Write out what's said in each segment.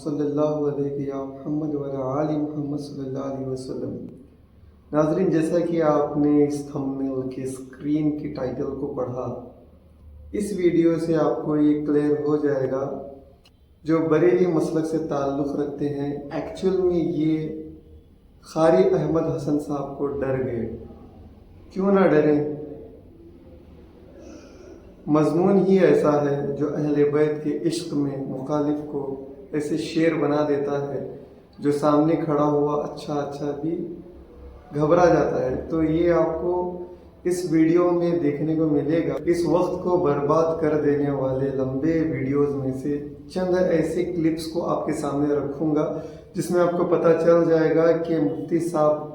صلی اللہ علیہ محمد وعلی محمد صلی اللہ علیہ وسلم۔ ناظرین، جیسا کہ آپ نے اس تھمبنیل کے اسکرین کی ٹائٹل کو پڑھا، اس ویڈیو سے آپ کو یہ کلیئر ہو جائے گا جو بریلی مسلک سے تعلق رکھتے ہیں ایکچول میں یہ قاری احمد حسن صاحب کو ڈر گئے۔ کیوں نہ ڈریں؟ مضمون ہی ایسا ہے جو اہل بیت کے عشق میں مخالف کو ایسے شیر بنا دیتا ہے جو سامنے کھڑا ہوا اچھا بھی گھبرا جاتا ہے۔ تو یہ آپ کو اس ویڈیو میں دیکھنے کو ملے گا۔ اس وقت کو برباد کر دینے والے لمبے ویڈیوز میں سے چند ایسے کلپس کو آپ کے سامنے رکھوں گا جس میں آپ کو پتہ چل جائے گا کہ مفتی صاحب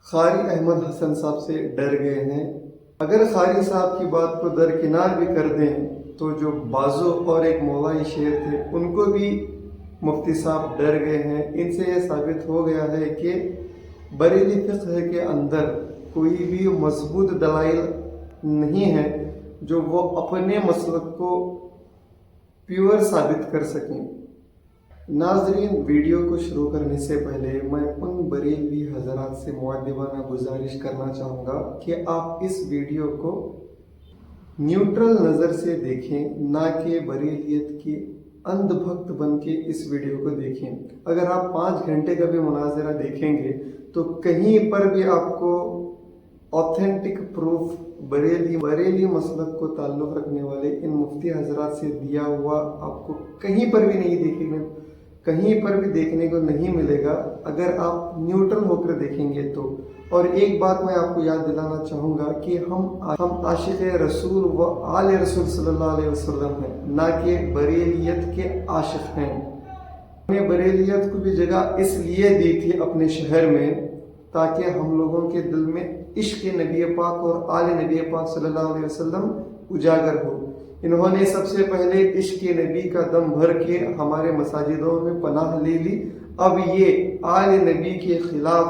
قاری احمد حسن صاحب سے ڈر گئے ہیں۔ اگر قاری صاحب کی بات کو درکنار بھی کر دیں تو جو بازو اور ایک مولائی شیر تھے ان کو بھی مفتی صاحب ڈر گئے ہیں۔ ان سے یہ ثابت ہو گیا ہے کہ بریلی فقہ کے اندر کوئی بھی مضبوط دلائل نہیں ہے جو وہ اپنے مسلک کو پیور ثابت کر سکیں۔ ناظرین، ویڈیو کو شروع کرنے سے پہلے میں ان بریلوی حضرات سے مؤدبانہ گزارش کرنا چاہوں گا کہ آپ اس ویڈیو کو نیوٹرل نظر سے دیکھیں، نہ کہ بریلیت کی اندھ بھکت بن کے اس ویڈیو کو دیکھیں۔ اگر آپ 5 گھنٹے کا بھی مناظرہ دیکھیں گے تو کہیں پر بھی آپ کو اوتھینٹک پروف بریلی مسلک کو تعلق رکھنے والے ان مفتی حضرات سے دیا ہوا آپ کو کہیں پر بھی دیکھنے کو نہیں ملے گا اگر آپ نیوٹرل ہو کر دیکھیں گے تو۔ اور ایک بات میں آپ کو یاد دلانا چاہوں گا کہ ہم عاشق رسول و آل رسول صلی اللہ علیہ وسلم ہیں، نہ کہ بریلیت کے عاشق ہیں۔ ہم نے بریلیت کو بھی جگہ اس لیے دی تھی اپنے شہر میں تاکہ ہم لوگوں کے دل میں عشق نبی پاک اور آل نبی پاک صلی اللہ علیہ وسلم اجاگر ہو۔ انہوں نے سب سے پہلے عشق نبی کا دم بھر کے ہمارے مساجدوں میں پناہ لے لی، اب یہ آل نبی کے خلاف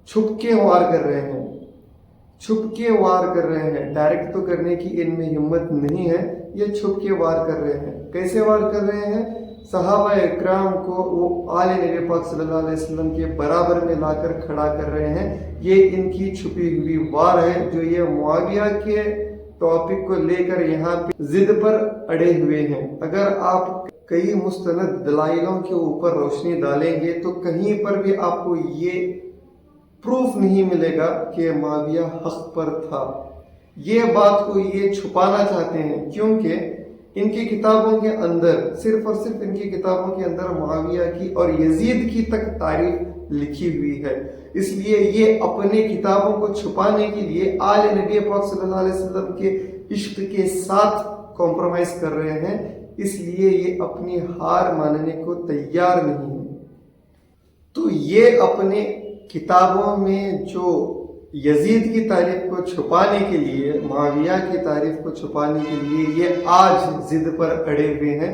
چھپ کے وار کر رہے ہیں۔ ڈائریکٹ تو کرنے کی ان میں ہمت نہیں ہے، یہ چھپ کے وار کر رہے ہیں۔ کیسے وار کر رہے ہیں؟ صحابہ اکرام کو وہ آل نبی پاک صلی اللہ علیہ وسلم کے برابر میں لا کر کھڑا کر رہے ہیں۔ یہ ان کی چھپی ہوئی وار ہے جو یہ معاویہ کے ٹاپک کو لے کر یہاں پہ ضد پر اڑے ہوئے ہیں۔ اگر آپ کئی مستند دلائلوں کے اوپر روشنی ڈالیں گے تو کہیں پر بھی آپ کو یہ پروف نہیں ملے گا کہ معاویہ حق پر تھا۔ یہ بات کو یہ چھپانا چاہتے ہیں کیونکہ ان کی کتابوں کے اندر صرف اور صرف ان کی کتابوں کے اندر معاویہ کی اور یزید کی تک تاریخ لکھی ہوئی ہے۔ اس لیے یہ اپنے کتابوں کو چھپانے کے لیے آل نبی پاک صلی اللہ علیہ وسلم کے عشق کے ساتھ کمپرومائز کر رہے ہیں، اس لیے یہ اپنی ہار ماننے کو تیار نہیں ہے۔ تو یہ اپنے کتابوں میں جو یزید کی تاریخ کو چھپانے کے لیے، معاویہ کی تاریخ کو چھپانے کے لیے یہ آج ضد پر اڑے ہوئے ہیں۔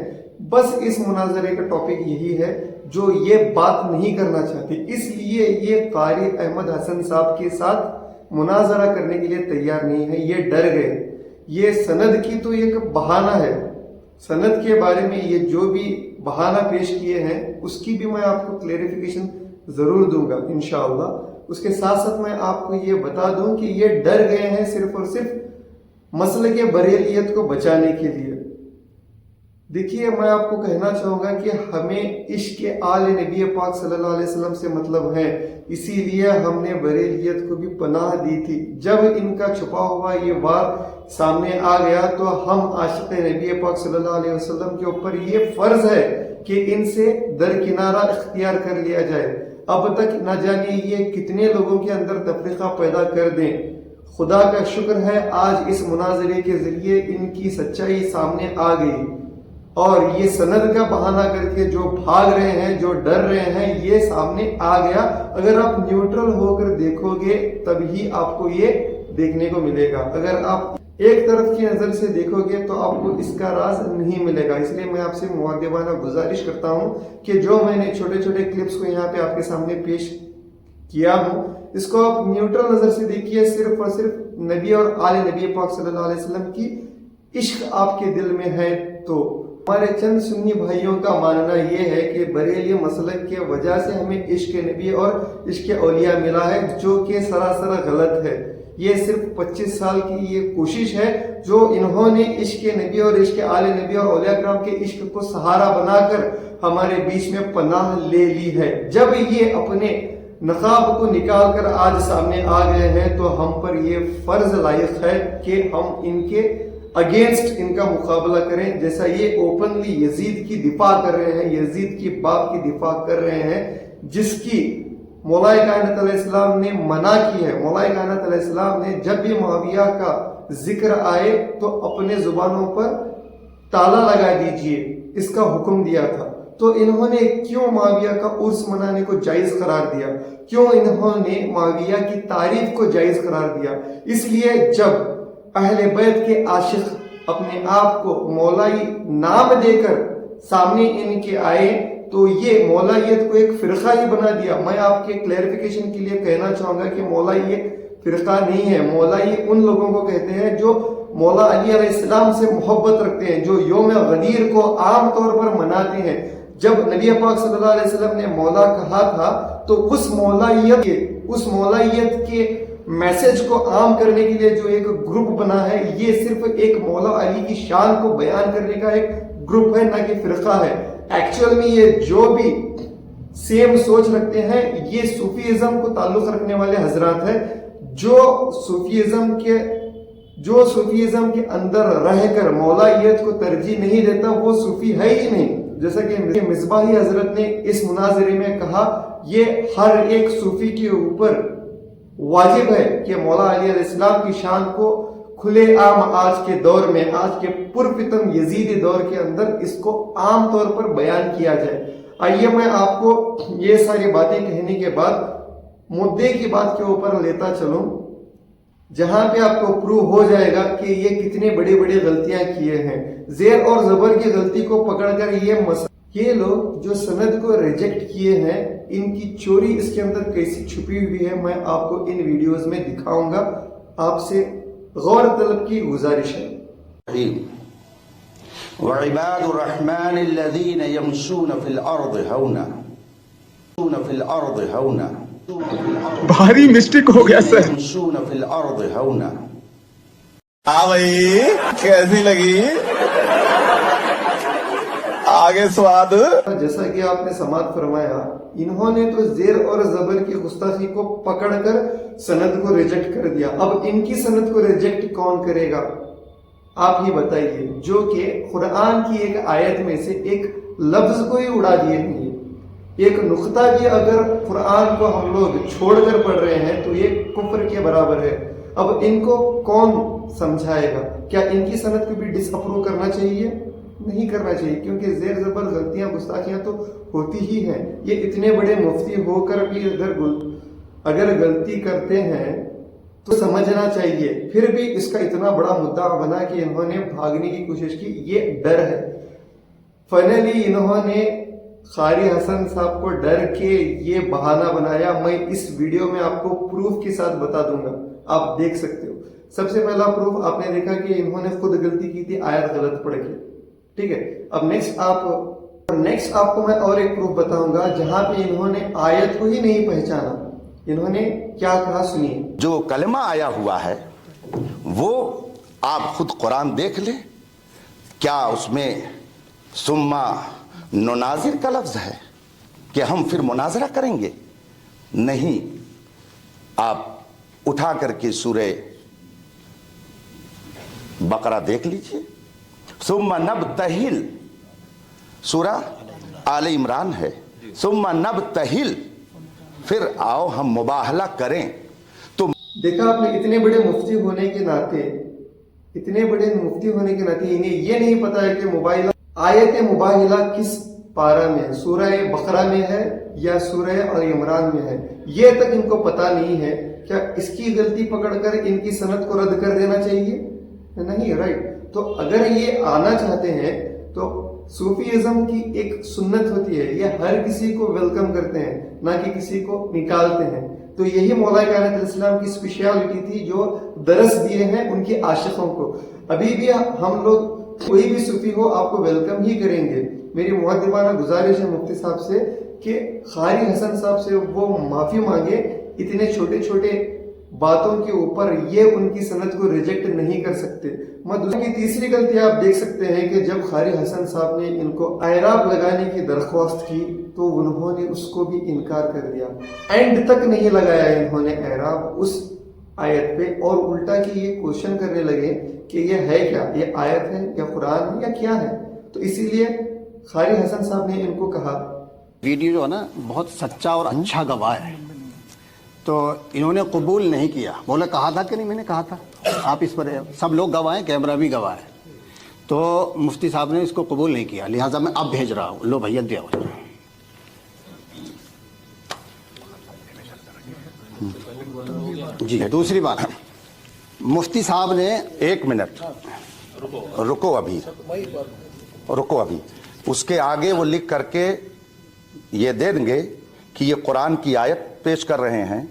بس اس مناظرے کا ٹاپک یہی ہے جو یہ بات نہیں کرنا چاہتے، اس لیے یہ قاری احمد حسن صاحب کے ساتھ مناظرہ کرنے کے لیے تیار نہیں ہے، یہ ڈر گئے۔ یہ سند کی تو ایک بہانہ ہے، سند کے بارے میں یہ جو بھی بہانہ پیش کیے ہیں اس کی بھی میں آپ کو کلیریفیکیشن ضرور دوں گا انشاءاللہ۔ اس کے ساتھ ساتھ میں آپ کو یہ بتا دوں کہ یہ ڈر گئے ہیں صرف اور صرف مسلک بریلیت کو بچانے کے لیے۔ دیکھیے، میں آپ کو کہنا چاہوں گا کہ ہمیں عشق آل نبی پاک صلی اللہ علیہ وسلم سے مطلب ہے، اسی لیے ہم نے بریلیت کو بھی پناہ دی تھی۔ جب ان کا چھپا ہوا یہ وار سامنے آ گیا تو ہم عاشق نبی پاک صلی اللہ علیہ وسلم کے اوپر یہ فرض ہے کہ ان سے درکنارہ اختیار کر لیا جائے۔ اب تک نہ جانے یہ کتنے لوگوں کے اندر تفریقہ پیدا کر دیں۔ خدا کا شکر ہے آج اس مناظرے کے ذریعے ان کی سچائی سامنے آ گئی، اور یہ سند کا بہانہ کر کے جو بھاگ رہے ہیں، جو ڈر رہے ہیں، یہ سامنے آ گیا۔ اگر آپ نیوٹرل ہو کر دیکھو گے تب ہی آپ کو یہ دیکھنے کو ملے گا۔ اگر آپ ایک طرف کی نظر سے دیکھو گے تو آپ کو اس کا راز نہیں ملے گا۔ اس لیے میں آپ سے مؤدبانہ گزارش کرتا ہوں کہ جو میں نے چھوٹے چھوٹے کلپس کو یہاں پہ آپ کے سامنے پیش کیا ہوں، اس کو آپ نیوٹرل نظر سے دیکھیے۔ صرف اور صرف نبی اور آل نبی پاک صلی اللہ علیہ وسلم کی عشق آپ کے دل میں ہے تو ہمارے چند سنی بھائیوں کا ماننا یہ ہے کہ بریلی مسلک کے وجہ سے ہمیں عشق نبی اور عشق اولیاء ملا ہے، جو کہ سراسر غلط ہے۔ یہ صرف 25 سال کی یہ کوشش ہے جو انہوں نے عشق نبی اور عشق آل نبی اور اولیاء کرام کے عشق کو سہارا بنا کر ہمارے بیچ میں پناہ لے لی ہے۔ جب یہ اپنے نقاب کو نکال کر آج سامنے آ گئے ہیں تو ہم پر یہ فرض لائق ہے کہ ہم ان کے اگینسٹ ان کا مقابلہ کریں، جیسا یہ اوپنلی یزید کی دفاع کر رہے ہیں، یزید کی باپ کی دفاع کر رہے ہیں، جس کی مولا کائنات علیہ السلام نے منع کی ہے۔ مولا کائنات علیہ السلام نے جب بھی معاویہ کا ذکر آئے تو اپنے زبانوں پر تالا لگا دیجئے، اس کا حکم دیا تھا۔ تو انہوں نے کیوں معاویہ کا عرس منانے کو جائز قرار دیا؟ کیوں انہوں نے معاویہ کی تعریف کو جائز قرار دیا؟ اس لیے جب اہل بیت کے عاشق اپنے آپ کو مولائی نام دے کر سامنے ان کے آئے تو یہ مولائیت کو ایک فرقہ ہی بنا دیا۔ میں آپ کے کلیریفیکیشن کے لیے کہنا چاہوں گا کہ مولائی ایک فرقہ نہیں ہے۔ مولائی ان لوگوں کو کہتے ہیں جو مولا علی علیہ السلام سے محبت رکھتے ہیں، جو یوم غدیر کو عام طور پر مناتے ہیں۔ جب نبی پاک صلی اللہ علیہ وسلم نے مولا کہا تھا تو اس مولائیت کے میسج کو عام کرنے کے لیے جو ایک گروپ بنا ہے، یہ صرف ایک مولا علی کی شان کو بیان کرنے کا ایک گروپ ہے، نہ کہ فرقہ ہے۔ ایکچوئل میں یہ جو بھی سیم سوچ رکھتے ہیں یہ صوفیزم کو تعلق رکھنے والے حضرات ہیں، جو صوفیزم کے اندر رہ کر مولائیت کو ترجیح نہیں دیتا وہ صوفی ہے ہی نہیں۔ جیسا کہ مصباحی حضرت نے اس مناظرے میں کہا، یہ ہر ایک صوفی کے اوپر واجب ہے کہ مولا علی علیہ السلام کی شان کو کھلے عام آج کے دور میں، آج کے پرفتن یزیدی دور کے اندر اس کو عام طور پر بیان کیا جائے۔ آئیے میں آپ کو یہ ساری باتیں کہنے کے بعد مدعے کی بات کے اوپر لیتا چلوں، جہاں پہ آپ کو پروو ہو جائے گا کہ یہ کتنے بڑی بڑی غلطیاں کیے ہیں۔ زیر اور زبر کی غلطی کو پکڑ کر یہ لوگ جو سند کو ریجیکٹ کیے ہیں، ان کی چوری اس کے اندر کیسی چھپی ہوئی ہے، میں آپ کو ان ویڈیوز میں دکھاؤں گا۔ آپ سے غور طلب کی گزارش ہے۔ وعباد الرحمن الذين يمشون في الارض هونا بھاری مسٹیک ہو گیا سر۔ يمشون في الارض هونا۔ بھائی کیسی لگی آگے سواد؟ جیسا کہ آپ نے سماعت فرمایا، انہوں نے تو زیر اور زبر کی گستاخی کو پکڑ کر سند کو ریجیکٹ کر دیا۔ اب ان کی سند کو ریجیکٹ کون کرے گا؟ آپ ہی بتائیے، جو کہ قرآن کی ایک آیت میں سے ایک لفظ کو ہی اڑا دیے نہیں، ایک نقطہ بھی اگر قرآن کو ہم لوگ چھوڑ کر پڑھ رہے ہیں تو یہ کفر کے برابر ہے۔ اب ان کو کون سمجھائے گا؟ کیا ان کی سند کو بھی ڈس اپروو کرنا چاہیے؟ نہیں کرنا چاہیے، کیونکہ زیر زبر غلطیاں گستاخیاں تو ہوتی ہی ہیں۔ یہ اتنے بڑے مفتی ہو کر بھی اگر غلطی کرتے ہیں تو سمجھنا چاہیے۔ پھر بھی اس کا اتنا بڑا مدعا بنا کہ انہوں نے بھاگنے کی کوشش کی، یہ ڈر ہے۔ فائنلی انہوں نے قاری حسن صاحب کو ڈر کے یہ بہانہ بنایا۔ میں اس ویڈیو میں آپ کو پروف کے ساتھ بتا دوں گا، آپ دیکھ سکتے ہو۔ سب سے پہلا پروف آپ نے دیکھا کہ انہوں نے خود غلطی کی تھی، آیت غلط پڑھ کے، ٹھیک ہے۔ اب نیکسٹ آپ کو میں اور ایک پروف بتاؤں گا جہاں پہ انہوں نے آیت کو ہی نہیں پہچانا۔ انہوں نے کیا کہا سنیے۔ جو کلمہ آیا ہوا ہے وہ آپ خود قرآن دیکھ لیں، کیا اس میں ثم نناظر کا لفظ ہے کہ ہم پھر مناظرہ کریں گے؟ نہیں، آپ اٹھا کر کے سورہ بقرہ دیکھ لیجئے، ثم نبتہل، سورہ آل عمران ہے، ثم نبتہل، پھر آؤ ہم مباہلہ کریں۔ تو دیکھا آپ نے، اتنے بڑے مفتی ہونے کے ناطے انہیں یہ نہیں پتا ہے کہ آیت مباہلہ کس پارہ میں ہے، سورہ بقرہ میں ہے یا سورہ آل عمران میں ہے، یہ تک ان کو پتا نہیں ہے۔ کیا اس کی غلطی پکڑ کر ان کی سند کو رد کر دینا چاہیے؟ نہیں، رائٹ۔ تو اگر یہ آنا چاہتے ہیں تو صوفیزم کی ایک سنت ہوتی ہے، یہ ہر کسی کو ویلکم کرتے ہیں، نہ کہ کسی کو نکالتے ہیں۔ تو یہی مولا کائنات علیہ السلام کی اسپیشلٹی تھی جو درس دیے ہیں ان کے عاشقوں کو۔ ابھی بھی ہم لوگ کوئی بھی صوفی ہو آپ کو ویلکم ہی کریں گے. میری مؤدبانہ گزارش ہے مفتی صاحب سے کہ قاری حسن صاحب سے وہ معافی مانگے. اتنے چھوٹے چھوٹے باتوں کے اوپر یہ ان کی سند کو ریجیکٹ نہیں کر سکتے. دوسری کی تیسری غلطی آپ دیکھ سکتے ہیں کہ جب قاری حسن صاحب نے ان کو اعراب لگانے کی درخواست کی تو انہوں نے اس کو بھی انکار کر دیا. اینڈ تک نہیں لگایا انہوں نے اعراب اس آیت پہ، اور الٹا کہ یہ کوشچن کرنے لگے کہ یہ ہے کیا، یہ آیت ہے یا قرآن ہے یا کیا ہے. تو اسی لیے قاری حسن صاحب نے ان کو کہا ویڈیو جو ہے نا بہت سچا اور اچھا گواہ ہے، تو انہوں نے قبول نہیں کیا. بولے کہا تھا کہ نہیں، میں نے کہا تھا. آپ اس پر سب لوگ گواہ ہیں، کیمرہ بھی گواہ ہے. تو مفتی صاحب نے اس کو قبول نہیں کیا، لہٰذا میں اب بھیج رہا ہوں. لو بھیا دیا ہو. جی دوسری بات، مفتی صاحب نے 1 منٹ رکو ابھی اس کے آگے وہ لکھ کر کے یہ دے دیں گے کہ یہ قرآن کی آیت پیش کر رہے ہیں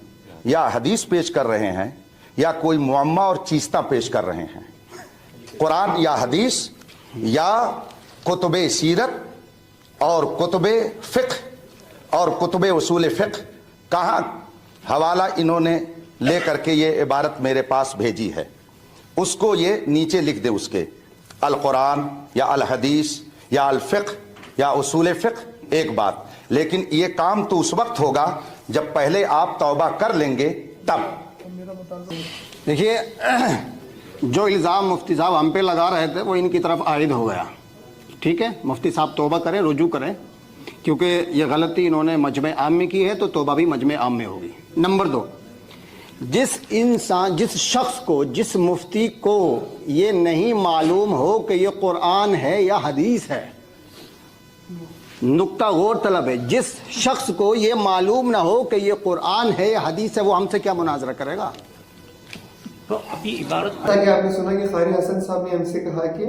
یا حدیث پیش کر رہے ہیں یا کوئی معمہ اور چیستہ پیش کر رہے ہیں. قرآن یا حدیث یا کتب سیرت اور کتب فقہ اور کتب اصول فقہ، کہاں حوالہ انہوں نے لے کر کے یہ عبارت میرے پاس بھیجی ہے، اس کو یہ نیچے لکھ دے. اس کے القرآن یا الحدیث یا الفقہ یا اصول فقہ ایک بات، لیکن یہ کام تو اس وقت ہوگا جب پہلے آپ توبہ کر لیں گے تب. دیکھیے جو الزام مفتی صاحب ہم پہ لگا رہے تھے وہ ان کی طرف عائد ہو گیا. ٹھیک ہے، مفتی صاحب توبہ کریں، رجوع کریں، کیونکہ یہ غلطی انہوں نے مجمع عام میں کی ہے تو توبہ بھی مجمع عام میں ہوگی. نمبر 2، جس شخص کو، جس مفتی کو یہ نہیں معلوم ہو کہ یہ قرآن ہے یا حدیث ہے، نقطہ غور طلب ہے، جس شخص کو یہ معلوم نہ ہو کہ یہ قرآن ہے یا حدیث ہے، وہ ہم سے کیا مناظرہ کرے گا؟ کہ آپ نے سنا کہ قاری حسن صاحب نے ہم سے کہا کہ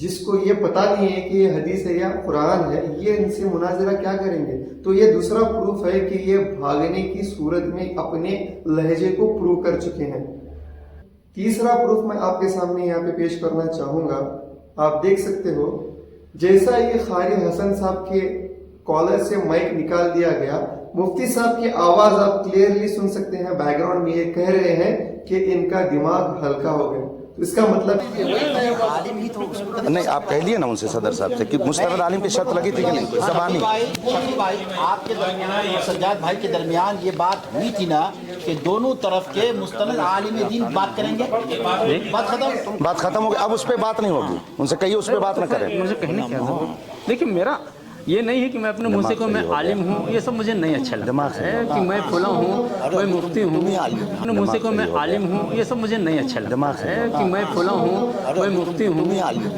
جس کو یہ پتا نہیں ہے کہ یہ حدیث ہے یا قرآن ہے، یہ ان سے مناظرہ کیا کریں گے. تو یہ دوسرا پروف ہے کہ یہ بھاگنے کی صورت میں اپنے لہجے کو پروو کر چکے ہیں. تیسرا پروف میں آپ کے سامنے یہاں پہ پیش کرنا چاہوں گا. آپ دیکھ سکتے ہو جیسا یہ قاری حسن صاحب کے کالر سے مائک نکال دیا گیا، مفتی صاحب کی آواز آپ کلیئرلی سن سکتے ہیں. بیک گراؤنڈ میں یہ کہہ رہے ہیں کہ ان کا دماغ ہلکا ہو گیا. تو اس کا مطلب نہیں، آپ کہہ لیے نا ان سے صدر صاحب سے کہ مستند عالم کی شرط لگی تھی کہ نہیں زبانی. شفیع بھائی آپ کے درمیان اور سجاد بھائی کے درمیان یہ بات ہوئی تھی نا کہ دونوں طرف کے مستند عالم دین بات کریں گے، بات ختم ہو گئی. اب اس پہ بات نہیں ہوگی، ان سے کہیے اس پہ بات نہ کریں. مجھے کہنے کیا ضرورت؟ دیکھیے میرا یہ نہیں ہے کہ میں اپنے منہ سے کہوں میں عالم ہوں، یہ سب مجھے نہیں اچھا لگتا ہے کہ میں فلاں ہوں، میں مفتی ہوں. اپنے منہ سے کہوں میں عالم ہوں، یہ سب مجھے نہیں اچھا لگتا ہے کہ میں فلاں ہوں، میں مفتی ہوں.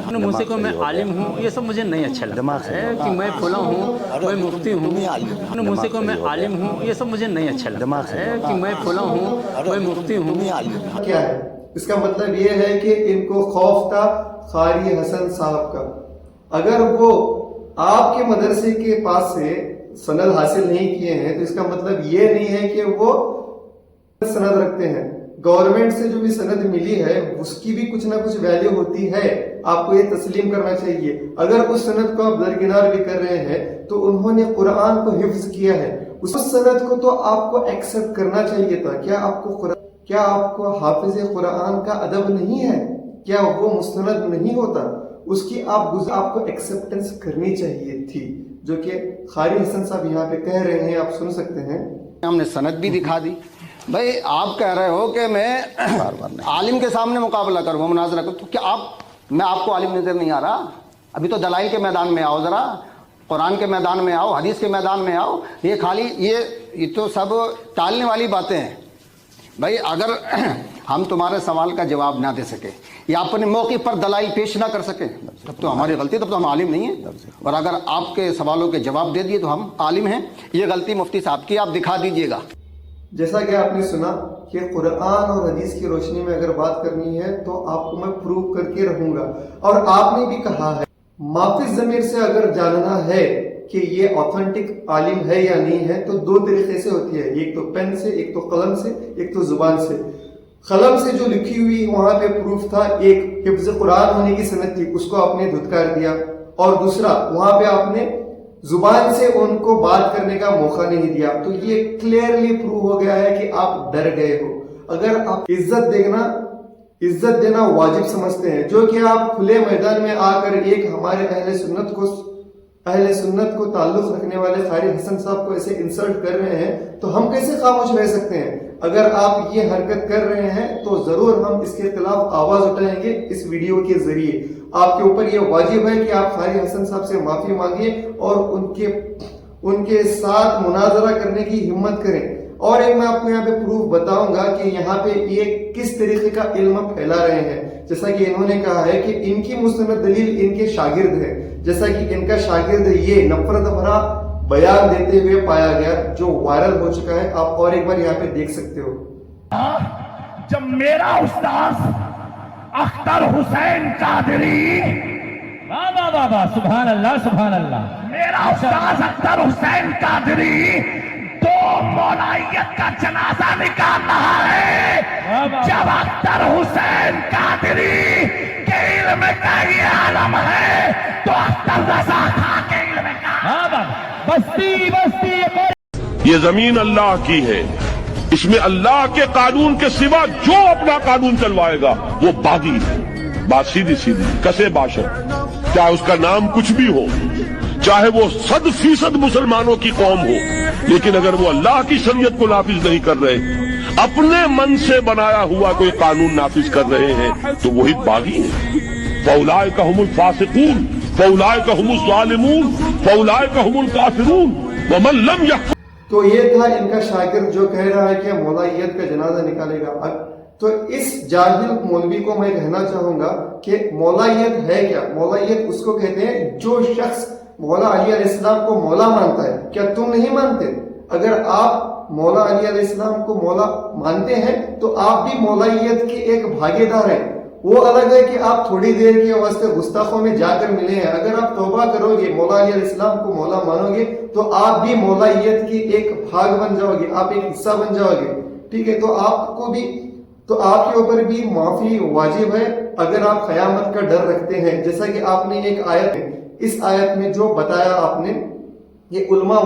اپنے منہ سے کہوں میں عالم ہوں، یہ سب مجھے نہیں اچھا لگتا ہے کہ میں فلاں ہوں، میں مفتی ہوں. اپنے منہ سے کہوں میں عالم ہوں، یہ سب مجھے نہیں اچھا لگتا ہے کہ میں فلاں ہوں، میں مفتی ہوں. کیا ہے اس کا مطلب یہ ہے کہ ان کو خوف تھا قاری حسن صاحب کا. اگر وہ آپ کے مدرسے کے پاس سے سند حاصل نہیں کیے ہیں تو اس کا مطلب یہ نہیں ہے کہ وہ سند رکھتے ہیں. گورنمنٹ سے جو بھی سند ملی ہے اس کی بھی کچھ نہ کچھ ویلیو ہوتی ہے، آپ کو یہ تسلیم کرنا چاہیے. اگر اس سند کو آپ درکنار بھی کر رہے ہیں تو انہوں نے قرآن کو حفظ کیا ہے، اس سند کو تو آپ کو ایکسپٹ کرنا چاہیے تھا. کیا آپ کو حافظ قرآن کا ادب نہیں ہے؟ کیا وہ مستند نہیں ہوتا؟ اس کی آپ کو ایکسپٹنس کرنی چاہیے تھی، جو کہ قاری حسن صاحب یہاں پہ کہہ رہے ہیں. آپ سن سکتے ہیں، ہم نے سند بھی دکھا دی. بھائی آپ کہہ رہے ہو کہ میں عالم کے سامنے مقابلہ کروں، مناظرہ کروں، تو کیا میں آپ کو عالم نظر نہیں آ رہا؟ ابھی تو دلائل کے میدان میں آؤ، ذرا قرآن کے میدان میں آؤ، حدیث کے میدان میں آؤ. یہ خالی یہ تو سب ٹالنے والی باتیں ہیں. بھائی اگر ہم تمہارے سوال کا جواب نہ دے سکے یا اپنے موقع پر دلائل پیش نہ کر سکے تب تو ہماری غلطی، تب تو ہم عالم نہیں ہیں. اور اگر آپ کے سوالوں کے جواب دے دیے تو ہم عالم ہیں. یہ غلطی مفتی صاحب کی، آپ دکھا دیجئے گا. جیسا کہ آپ نے سنا کہ قرآن اور حدیث کی روشنی میں اگر بات کرنی ہے تو آپ کو میں پروو کر کے رہوں گا. اور آپ نے بھی کہا ہے مافی ضمیر سے اگر جاننا ہے کہ یہ آتھنٹک عالم ہے یا نہیں ہے تو 2 طریقے سے ہوتی ہے، ایک تو پین سے، ایک تو قلم سے، ایک تو زبان سے. قلم سے جو لکھی ہوئی وہاں پہ پروف تھا، ایک حفظ قرآن ہونے کی سند تھی، اس کو آپ نے دھتکار دیا، اور دوسرا وہاں پہ آپ نے زبان سے ان کو بات کرنے کا موقع نہیں دیا. تو یہ کلیئرلی پروو ہو گیا ہے کہ آپ ڈر گئے ہو. اگر آپ عزت دینا واجب سمجھتے ہیں، جو کہ آپ کھلے میدان میں آ کر ایک ہمارے اہل سنت کو تعلق رکھنے والے قاری حسن صاحب کو ایسے انسلٹ کر رہے ہیں، تو ہم کیسے خاموش رہ سکتے ہیں؟ اگر آپ یہ حرکت کر رہے ہیں تو ضرور ہم اس کے خلاف آواز اٹھائیں گے اس ویڈیو کے ذریعے. آپ کے اوپر یہ واجب ہے کہ آپ قاری حسن صاحب سے معافی مانگیں اور ان کے ساتھ مناظرہ کرنے کی ہمت کریں. اور ایک میں آپ کو یہاں پہ پروف بتاؤں گا کہ یہاں پہ یہ کس طریقے کا علم پھیلا رہے ہیں. جیسا کہ انہوں نے کہا ہے کہ ان کی مستند دلیل ان کے شاگرد ہے، جیسا کہ ان کا شاگرد یہ نفرت بھرا بیان دیتے ہوئے پایا گیا جو وائرل ہو چکا ہے. آپ اور ایک بار یہاں پہ دیکھ سکتے ہو. جب میرا استاذ اختر حسین قادری، سبحان اللہ سبحان اللہ، میرا استاذ اختر حسین قادری تو مولائیت کا جنازہ نکال رہا ہے، جب اختر حسین قادری کے علم کا یہ عالم ہے تو اختر رضا خان کے علم کا بستی یہ زمین اللہ کی ہے، اس میں اللہ کے قانون کے سوا جو اپنا قانون چلوائے گا وہ باغی ہے. بات سیدھی کسے باشد، چاہے اس کا نام کچھ بھی ہو، چاہے وہ 100% مسلمانوں کی قوم ہو، لیکن اگر وہ اللہ کی شریعت کو نافذ نہیں کر رہے، اپنے من سے بنایا ہوا کوئی قانون نافذ کر رہے ہیں تو وہی باغی ہیں. فَأُولَٰئِكَ هُمُ الْفَاسِقُونَ فَأُولَٰئِكَ هُمُ الظَّالِمُونَ فَأُولَٰئِكَ هُمُ الْكَافِرُونَ وَمَن لَّمْ يَحْكُم. تو یہ تھا ان کا شاگرد جو کہہ رہا ہے کہ مولائیت کا جنازہ نکالے گا. تو اس جاہل مولوی کو میں کہنا چاہوں گا کہ مولائیت ہے کیا؟ مولائیت اس کو کہتے ہیں جو شخص مولا علی علیہ السلام کو مولا مانتا ہے. کیا تم نہیں مانتے؟ اگر آپ مولا علی علیہ السلام کو مولا مانتے ہیں تو آپ بھی مولائیت کے ایک بھاگے دار ہیں. وہ الگ ہے کہ آپ تھوڑی دیر کے واسطے گستاخوں میں جا کر ملے ہیں. اگر آپ توبہ کرو گے، مولا علی علیہ السلام کو مولا مانو گے، تو آپ بھی مولائیت کی ایک بھاگ بن جاؤ گے، آپ ایک حصہ بن جاؤ گے. ٹھیک ہے، تو آپ کے اوپر بھی معافی واجب ہے اگر آپ قیامت کا ڈر رکھتے ہیں. جیسا کہ آپ نے ایک آیت ہے، اس آیت میں جو بتایا آپ نے، یہ علماء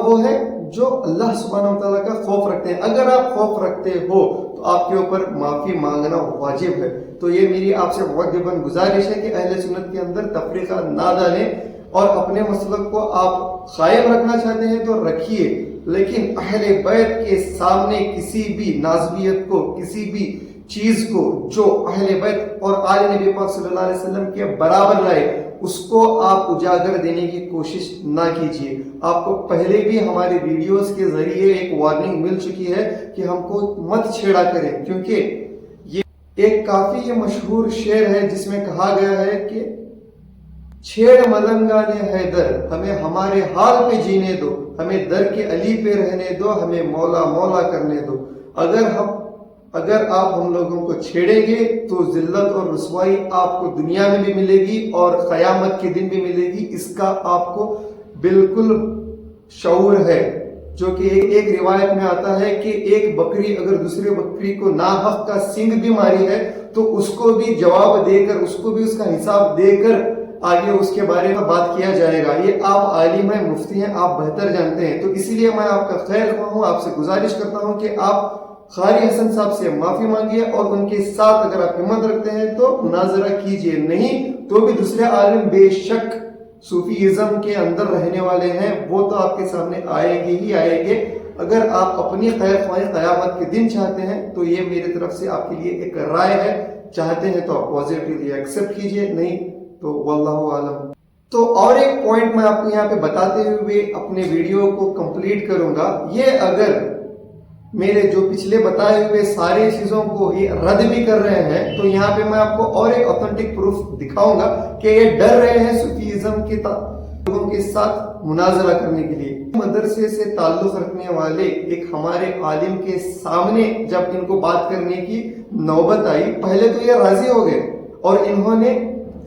وہ ہے جو اللہ سبحانہ و تعالیٰ کا خوف رکھتے ہیں. اگر آپ خوف رکھتے ہو تو آپ کے اوپر معافی مانگنا واجب ہے. تو یہ میری آپ سے مؤدباً گزارش ہے کہ اہل سنت کے اندر تفریقہ نہ ڈالیں، اور اپنے مسلک کو آپ قائم رکھنا چاہتے ہیں تو رکھیے، لیکن اہل بیت کے سامنے کسی بھی نازبیت کو، کسی بھی چیز کو جو اہل بیت اور آل نبی پاک صلی اللہ علیہ وسلم کے برابر لائے، اس کو آپ اجاگر دینے کی کوشش نہ کیجیے. آپ کو پہلے بھی ہمارے ویڈیوز کے ذریعے ایک وارننگ مل چکی ہے کہ ہم کو مت چھیڑا کریں، کیونکہ یہ ایک کافی مشہور شعر ہے جس میں کہا گیا ہے کہ چھیڑ ملنگان حیدر، ہمیں ہمارے حال پہ جینے دو، ہمیں در کے علی پہ رہنے دو، ہمیں مولا مولا کرنے دو. اگر آپ ہم لوگوں کو چھیڑیں گے تو ذلت اور رسوائی آپ کو دنیا میں بھی ملے گی اور قیامت کے دن بھی ملے گی. اس کا آپ کو بالکل شعور ہے. جو کہ ایک روایت میں آتا ہے کہ ایک بکری اگر دوسرے بکری کو ناحق کا سینگ بھی ماری ہے تو اس کو بھی جواب دے کر، اس کو بھی اس کا حساب دے کر آگے اس کے بارے میں بات کیا جائے گا. یہ آپ عالم ہیں، مفتی ہیں، آپ بہتر جانتے ہیں. تو اسی لیے میں آپ کا خیر خواہ ہوں، آپ سے گزارش کرتا ہوں کہ آپ قاری حسن صاحب سے معافی مانگیے اور ان کے ساتھ اگر آپ ہمت رکھتے ہیں تو مناظرہ کیجیے. نہیں تو بھی دوسرے عالم بے شک صوفیزم کے اندر رہنے والے ہیں، وہ تو آپ کے سامنے آئیں گے ہی آئیں گے. اگر آپ اپنی خیر خواہی قیامت کے دن چاہتے ہیں تو یہ میری طرف سے آپ کے لیے ایک رائے ہے. چاہتے ہیں تو آپ پازیٹیولی ایکسپٹ کیجیے، نہیں تو واللہ عالم. تو اور ایک پوائنٹ میں آپ کو یہاں پہ بتاتے ہوئے اپنے ویڈیو کو کمپلیٹ کروں گا. یہ اگر میرے جو پچھلے بتائے ہوئے سارے چیزوں کو یہ رد بھی کر رہے ہیں تو یہاں پہ میں آپ کو اور ایک اوتھینٹک پروف دکھاؤں گا کہ یہ ڈر رہے ہیں صوفیزم کے لوگوں کے ساتھ مناظرہ کرنے کے لیے. مدرسے سے تعلق رکھنے والے ایک ہمارے عالم کے سامنے جب ان کو بات کرنے کی نوبت آئی، پہلے تو یہ راضی ہو گئے اور انہوں نے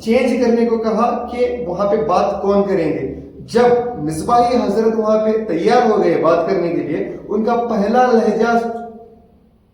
چینج کرنے کو کہا کہ وہاں پہ بات کون کریں گے. جب مصباحی حضرت وہاں پہ تیار ہو گئے بات کرنے کے لیے، ان کا پہلا لہجہ